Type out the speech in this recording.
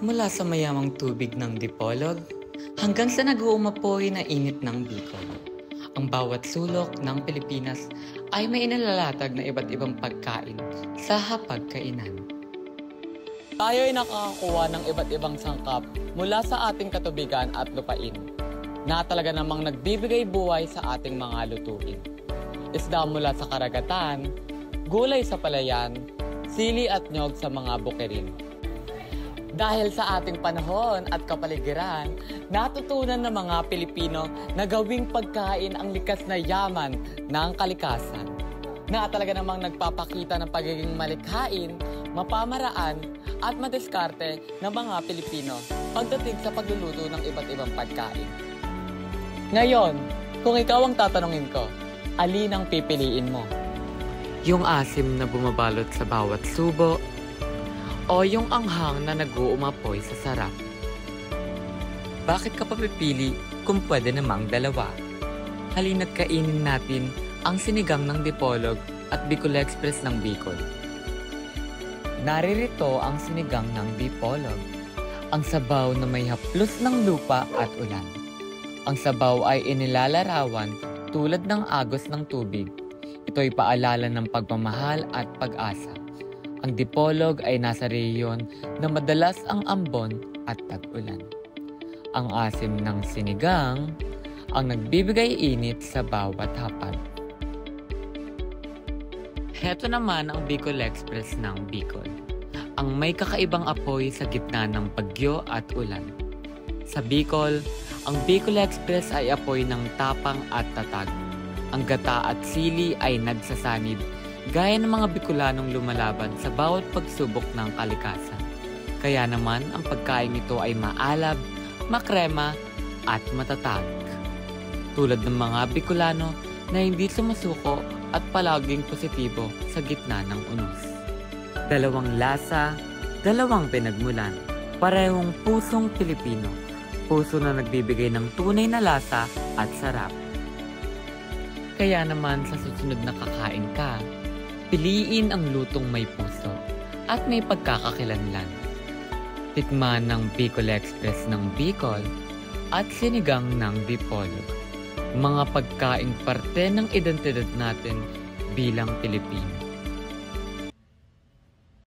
Mula sa mayamang tubig ng Dipolog hanggang sa nag-uumapoy na init ng Bicol. Ang bawat sulok ng Pilipinas ay may inalalatag na iba't ibang pagkain sa hapagkainan. Tayo ay nakakakuha ng iba't ibang sangkap mula sa ating katubigan at lupain na talaga namang nagbibigay buhay sa ating mga lutuin. Isda mula sa karagatan, gulay sa palayan, sili at nyog sa mga bukirin. Dahil sa ating panahon at kapaligiran, natutunan ng mga Pilipino na gawing pagkain ang likas na yaman ng kalikasan, na talaga namang nagpapakita ng pagiging malikhain, mapamaraan at madiskarte ng mga Pilipino pagdating sa pagluluto ng iba't ibang pagkain. Ngayon, kung ikaw ang tatanungin ko, alin ang pipiliin mo? Yung asim na bumabalot sa bawat subo, o yung anghang na nag-uumapoy sa sarap? Bakit ka pa pipili kung pwede namang dalawa? Halina't kainin natin ang sinigang ng Dipolog at Bicol Express ng Bicol. Naririto ang sinigang ng Dipolog, ang sabaw na may haplos ng lupa at ulan. Ang sabaw ay inilalarawan tulad ng agos ng tubig. Ito'y paalala ng pagmamahal at pag-asa. Ang Dipolog ay nasa rehiyon na madalas ang ambon at tag-ulan. Ang asim ng sinigang ang nagbibigay init sa bawat hapag. Heto naman ang Bicol Express ng Bicol, ang may kakaibang apoy sa gitna ng bagyo at ulan. Sa Bicol, ang Bicol Express ay apoy ng tapang at tatag. Ang gata at sili ay nagsasanib, gaya ng mga Bicolanong lumalaban sa bawat pagsubok ng kalikasan. Kaya naman ang pagkain ito ay maalab, makrema at matatag. Tulad ng mga Bicolano na hindi sumusuko at palaging positibo sa gitna ng unos. Dalawang lasa, dalawang pinagmulan, parehong pusong Pilipino. Puso na nagbibigay ng tunay na lasa at sarap. Kaya naman sa susunod na kakain ka, piliin ang lutong may puso at may pagkakakilanlan. Tikman ng Bicol Express ng Bicol at sinigang ng Dipolog. Mga pagkaing parte ng identidad natin bilang Pilipino.